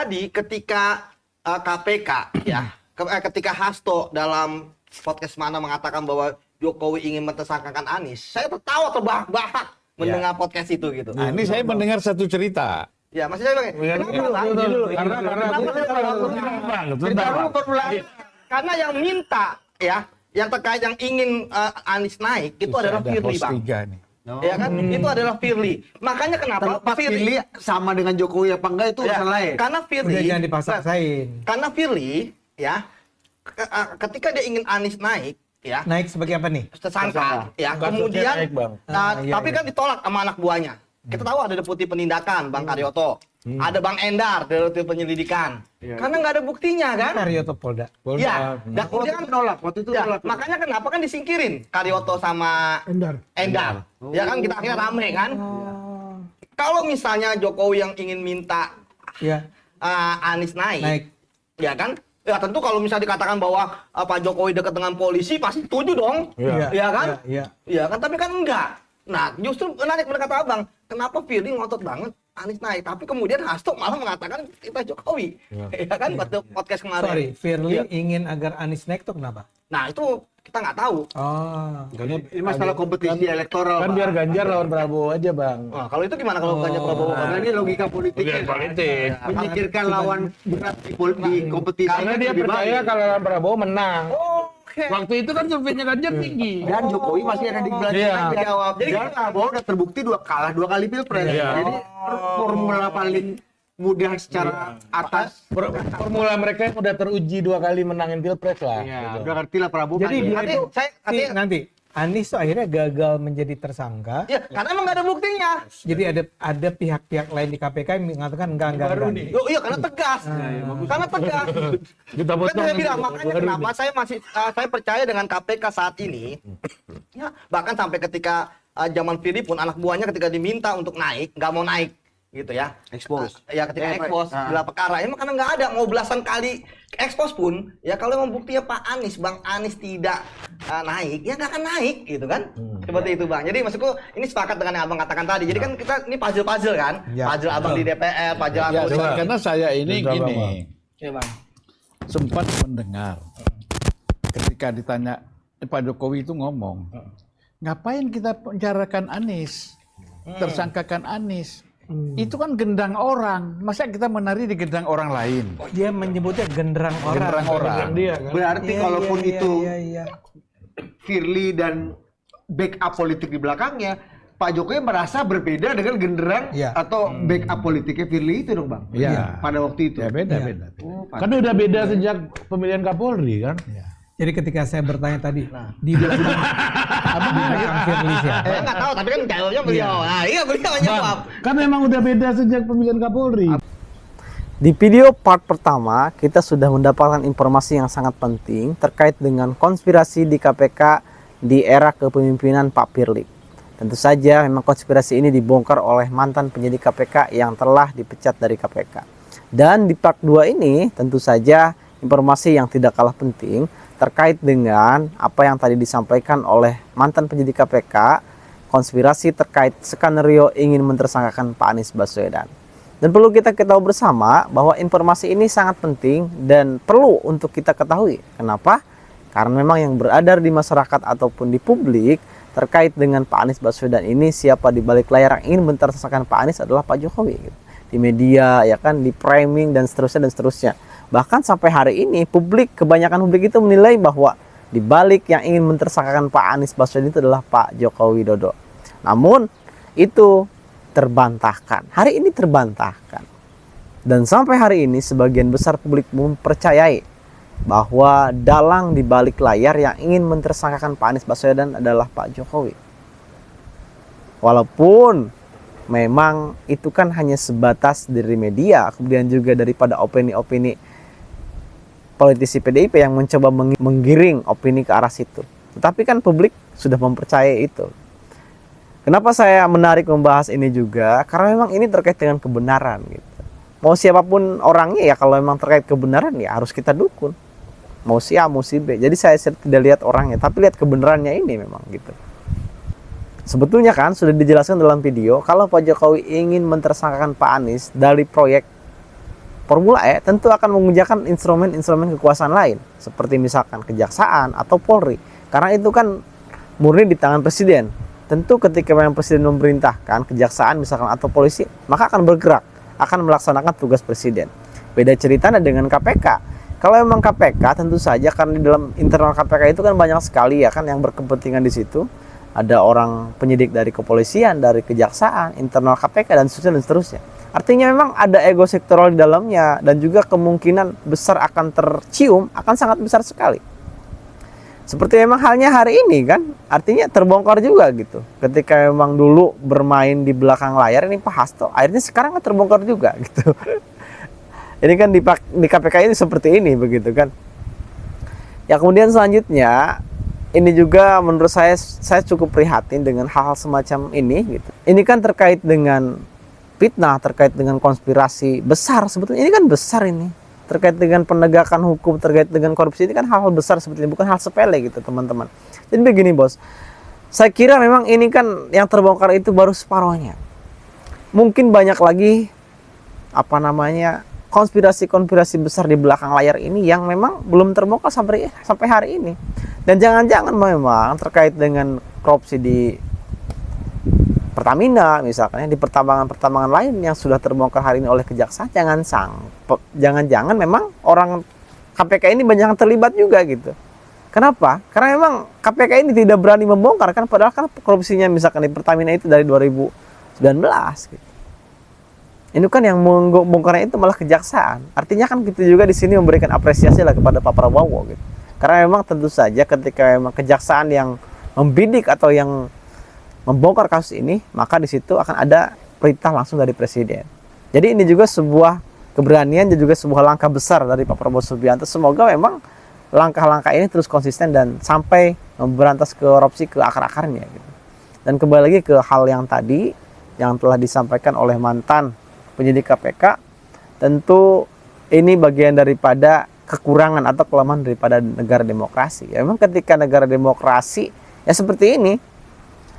Jadi ketika KPK ya, ketika Hasto dalam podcast mana mengatakan bahwa Jokowi ingin mentersangkakan Anies, saya tertawa terbahak-bahak mendengar podcast itu gitu. Nah, ini saya mendengar satu cerita. Ya, masih saya bilang, karena yang minta ya, yang terkait yang ingin Anies naik itu adalah Firly, Bang. Ya kan, itu adalah Firly. Makanya kenapa Pak Firly sama dengan Jokowi apa enggak itu urusan lain. Karena Firly, udah jangan dipaksain. karena Firly ya, ketika dia ingin Anies naik, ya Naik sebagai apa nih? tersangka, ya Kasusnya kemudian, naik, Bang. tapi kan ditolak sama anak buahnya. Kita tahu ada deputi penindakan, Bang Karyoto, ada Bang Endar, deputi penyelidikan, karena nggak ada buktinya kan? Karyoto Polda. Ya, dan kemudian nolak, waktu itu ya, nolak. makanya kenapa kan disingkirin Karyoto sama Endar. Ya kan kita akhirnya rame kan? Kalau misalnya Jokowi yang ingin minta Ya. Anies naik, Naik. ya kan? Ya tentu kalau misalnya dikatakan bahwa Pak Jokowi dekat dengan polisi pasti setuju dong, Iya. ya kan? Iya. Ya kan, tapi kan enggak. Nah, justru menarik berkata Abang, kenapa Firly ngotot banget Anies naik, tapi kemudian Hasto malah mengatakan kita Jokowi, ya kan? Waktu podcast kemarin. Sorry, Firly Iya. ingin agar Anies naik tuh kenapa? Nah, itu kita nggak tahu. Oh. Ini masalah kompetisi elektoral. Kan Pak. biar Ganjar lawan Prabowo aja, Bang. Nah, kalau itu gimana kalau bukannya Prabowo? Karena ini logika politiknya. Logika politik. Menyingkirkan lawan berat di kompetisi. Karena dia lebih percaya baik. kalau lawan Prabowo menang. Oke. Waktu itu kan surveinya Ganjar tinggi. Dan Jokowi masih ada di belakang. Iya. Dijawab. Jadi Jadi Prabowo udah terbukti kalah 2 kali pilpres. Iya. Jadi formula paling mudah secara atas. Formula mereka yang udah teruji 2 kali menangin pilpres lah. Ya, udah ngerti lah Prabowo. Jadi kan. dia nanti itu saya nanti Anies tuh akhirnya gagal menjadi tersangka. ya karena emang nggak ada buktinya. Jadi ada pihak-pihak lain di KPK yang mengatakan enggak. Oh iya, karena tegas. Karena tegas. Kita Kan potong. saya bilang, makanya kenapa saya masih saya percaya dengan KPK saat ini. Ya, bahkan sampai ketika zaman Firly pun anak buahnya ketika diminta untuk naik, nggak mau naik gitu ya. Expose. Ya ketika expose gelar perkara, emang karena nggak ada, mau belasan kali expose pun, ya kalau emang buktinya Pak Anies, Bang Anies tidak naik, ya nggak akan naik gitu kan. Seperti itu Bang. Jadi maksudku ini sepakat dengan yang Abang katakan tadi. Jadi kan kita ini puzzle-puzzle kan. Ya. Puzzle Abang di DPR, puzzle Ya, aku. coba. Karena saya ini Coba, gini, Bang. Ya Bang. sempat mendengar ketika ditanya Pak Jokowi itu ngomong, ngapain kita penjarakan Anies, tersangkakan Anies? Itu kan gendang orang, masa kita menari di gendang orang lain? Dia menyebutnya genderang orang. Genderang orang. Dia kan. Berarti Iya, kalaupun iya, itu iya, iya. Firly dan backup politik di belakangnya, Pak Jokowi merasa berbeda dengan genderang Iya. atau backup politiknya Firly itu dong Bang? Iya. Pada waktu itu. Ya beda-beda. Kan udah beda sejak pemilihan Kapolri kan. Jadi ketika saya bertanya tadi, di belakang Firly siapa? Saya nggak tahu, tapi kan jawabnya beliau. Nah, iya beliau jawab. Kan memang udah beda sejak pemilihan Kapolri. Di video part pertama, kita sudah mendapatkan informasi yang sangat penting terkait dengan konspirasi di KPK di era kepemimpinan Pak Firly. Tentu saja memang konspirasi ini dibongkar oleh mantan penyidik KPK yang telah dipecat dari KPK. Dan di part 2 ini tentu saja informasi yang tidak kalah penting terkait dengan apa yang tadi disampaikan oleh mantan penyidik KPK, konspirasi terkait skenario ingin mentersangkakan Pak Anies Baswedan. Dan perlu kita ketahui bersama bahwa informasi ini sangat penting dan perlu untuk kita ketahui. Kenapa? Karena memang yang beredar di masyarakat ataupun di publik terkait dengan Pak Anies Baswedan ini, siapa di balik layar yang ingin mentersangkakan Pak Anies adalah Pak Jokowi gitu. Di media ya kan, di framing dan seterusnya. Bahkan sampai hari ini kebanyakan publik itu menilai bahwa di balik yang ingin mentersangkakan Pak Anies Baswedan itu adalah Pak Joko Widodo. Namun itu terbantahkan. Hari ini terbantahkan. Dan sampai hari ini sebagian besar publik mempercayai bahwa dalang di balik layar yang ingin mentersangkakan Pak Anies Baswedan adalah Pak Jokowi. Walaupun memang itu kan hanya sebatas dari media, kemudian juga daripada opini-opini politisi PDIP yang mencoba menggiring opini ke arah situ. Tetapi kan publik sudah mempercayai itu. Kenapa saya menarik membahas ini juga? Karena memang ini terkait dengan kebenaran gitu. Mau siapapun orangnya ya, kalau memang terkait kebenaran ya harus kita dukung. Mau si A, mau si B. Jadi saya tidak lihat orangnya, tapi lihat kebenarannya ini memang gitu. Sebetulnya kan sudah dijelaskan dalam video, kalau Pak Jokowi ingin mentersangkakan Pak Anies dari proyek Formula E tentu akan menggunakan instrumen-instrumen kekuasaan lain seperti misalkan kejaksaan atau Polri, karena itu kan murni di tangan presiden. Tentu ketika memang presiden memerintahkan kejaksaan misalkan atau polisi, maka akan bergerak, akan melaksanakan tugas presiden. Beda ceritanya dengan KPK. Kalau memang KPK tentu saja karena di dalam internal KPK itu kan banyak sekali ya kan yang berkepentingan di situ. Ada orang penyidik dari kepolisian, dari kejaksaan, internal KPK dan seterusnya. Artinya memang ada ego sektoral di dalamnya dan juga kemungkinan besar akan tercium akan sangat besar sekali. Seperti memang halnya hari ini kan, artinya terbongkar juga gitu. Ketika memang dulu bermain di belakang layar ini Pak Hasto, akhirnya sekarang kan terbongkar juga gitu. Ini kan di KPK ini seperti ini begitu kan. Ya kemudian selanjutnya ini juga menurut saya cukup prihatin dengan hal-hal semacam ini gitu. Ini kan terkait dengan fitnah, terkait dengan konspirasi besar sebetulnya. Ini kan besar ini. Terkait dengan penegakan hukum, terkait dengan korupsi, ini kan hal-hal besar sebetulnya, bukan hal sepele gitu teman-teman. Jadi begini bos, saya kira memang ini kan yang terbongkar itu baru separohnya. Mungkin banyak lagi konspirasi-konspirasi besar di belakang layar ini yang memang belum terbongkar sampai hari ini. Dan jangan-jangan memang terkait dengan korupsi di Pertamina misalkan, di pertambangan lain yang sudah terbongkar hari ini oleh kejaksaan, jangan-jangan memang orang KPK ini banyak yang terlibat juga gitu. Kenapa? Karena memang KPK ini tidak berani membongkar kan, padahal kan korupsinya misalkan di Pertamina itu dari 2019 gitu. Ini kan yang membongkarnya itu malah kejaksaan. Artinya kan kita juga di sini memberikan apresiasi lah kepada Pak Prabowo gitu. Karena memang tentu saja ketika memang kejaksaan yang membidik atau yang membongkar kasus ini, maka di situ akan ada perintah langsung dari presiden. Jadi ini juga sebuah keberanian dan juga sebuah langkah besar dari Pak Prabowo Subianto. Semoga memang langkah-langkah ini terus konsisten dan sampai memberantas korupsi ke akar-akarnya gitu. Dan kembali lagi ke hal yang tadi yang telah disampaikan oleh mantan penyidik KPK, tentu ini bagian daripada kekurangan atau kelemahan daripada negara demokrasi. Ya, memang ketika negara demokrasi ya seperti ini,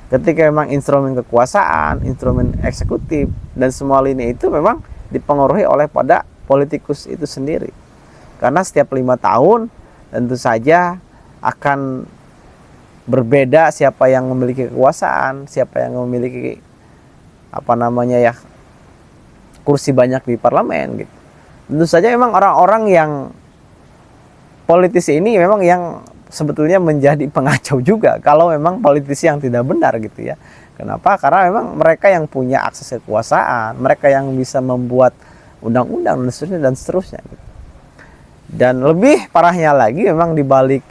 ketika memang instrumen kekuasaan, instrumen eksekutif dan semua lini itu memang dipengaruhi oleh pada politikus itu sendiri. Karena setiap 5 tahun tentu saja akan berbeda siapa yang memiliki kekuasaan, siapa yang memiliki kursi banyak di parlemen gitu. Tentu saja memang orang-orang yang politisi ini memang yang sebetulnya menjadi pengacau juga kalau memang politisi yang tidak benar gitu ya. Kenapa? Karena memang mereka yang punya akses kekuasaan, mereka yang bisa membuat undang-undang dan seterusnya gitu. Dan lebih parahnya lagi memang di balik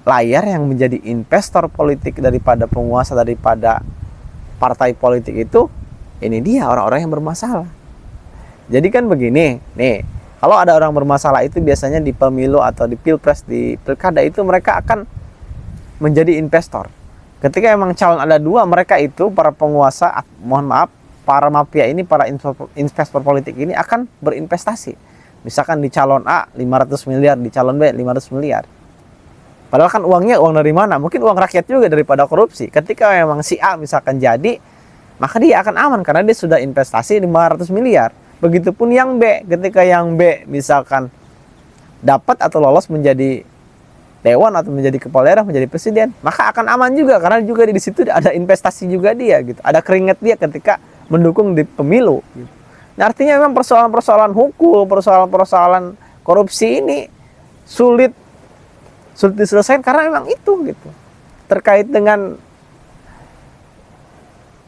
layar yang menjadi investor politik daripada penguasa, daripada partai politik itu, ini dia orang-orang yang bermasalah. Jadi kan begini, nih, kalau ada orang bermasalah itu biasanya di pemilu atau di pilpres, di pilkada itu mereka akan menjadi investor. Ketika emang calon ada 2, mereka itu para penguasa, para mafia ini, para investor politik ini akan berinvestasi. Misalkan di calon A 500 miliar, di calon B 500 miliar. Padahal kan uangnya uang dari mana? Mungkin uang rakyat juga daripada korupsi. Ketika memang si A misalkan jadi, maka dia akan aman karena dia sudah investasi 500 miliar. Begitupun yang B, ketika yang B misalkan dapat atau lolos menjadi dewan atau menjadi kepala daerah, menjadi presiden, maka akan aman juga karena juga di situ ada investasi juga dia gitu. Ada keringat dia ketika mendukung di pemilu gitu. Nah, artinya memang persoalan-persoalan hukum, persoalan-persoalan korupsi ini sulit diselesaikan karena memang itu gitu. Terkait dengan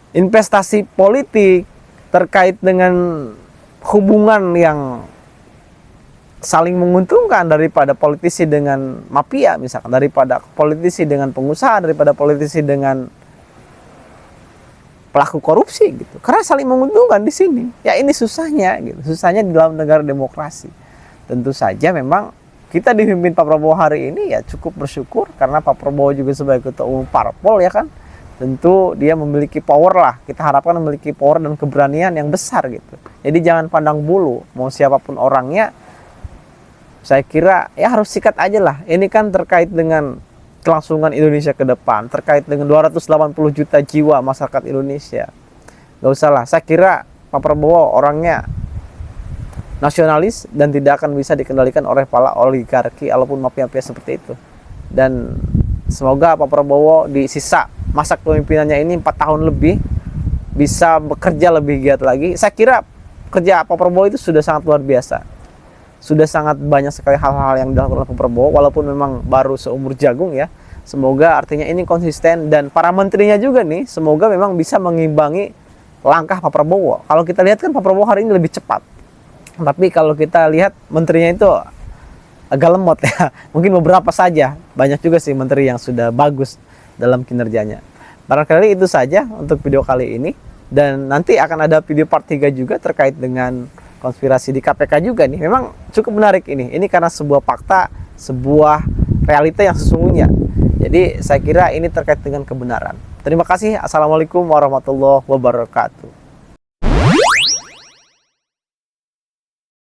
investasi politik, terkait dengan hubungan yang saling menguntungkan daripada politisi dengan mafia misalkan, daripada politisi dengan pengusaha, daripada politisi dengan pelaku korupsi gitu. Karena saling menguntungkan di sini. Ya ini susahnya gitu. Susahnya di dalam negara demokrasi. Tentu saja memang kita dipimpin Pak Prabowo hari ini ya cukup bersyukur karena Pak Prabowo juga sebagai ketua umum parpol ya kan. Tentu dia memiliki power lah. Kita harapkan memiliki power dan keberanian yang besar gitu. Jadi jangan pandang bulu. Mau siapapun orangnya, saya kira ya harus sikat aja lah. Ini kan terkait dengan kelangsungan Indonesia ke depan. Terkait dengan 280 juta jiwa masyarakat Indonesia. Gak usah lah. Saya kira Pak Prabowo orangnya nasionalis dan tidak akan bisa dikendalikan oleh para oligarki ataupun mafia-mafia seperti itu. Dan semoga Pak Prabowo di sisa masa kepemimpinannya ini 4 tahun lebih bisa bekerja lebih giat lagi. Saya kira kerja Pak Prabowo itu sudah sangat luar biasa. Sudah sangat banyak sekali hal-hal yang dilakukan oleh Pak Prabowo, walaupun memang baru seumur jagung ya. Semoga artinya ini konsisten, dan para menterinya juga nih, semoga memang bisa mengimbangi langkah Pak Prabowo. Kalau kita lihat kan Pak Prabowo hari ini lebih cepat. Tapi kalau kita lihat menterinya itu agak lemot ya. Mungkin beberapa saja, banyak juga sih menteri yang sudah bagus dalam kinerjanya. Barangkali itu saja untuk video kali ini. Dan nanti akan ada video part 3 juga terkait dengan konspirasi di KPK juga nih. Memang cukup menarik ini. Ini karena sebuah fakta, sebuah realita yang sesungguhnya. Jadi saya kira ini terkait dengan kebenaran. Terima kasih. Assalamualaikum warahmatullahi wabarakatuh.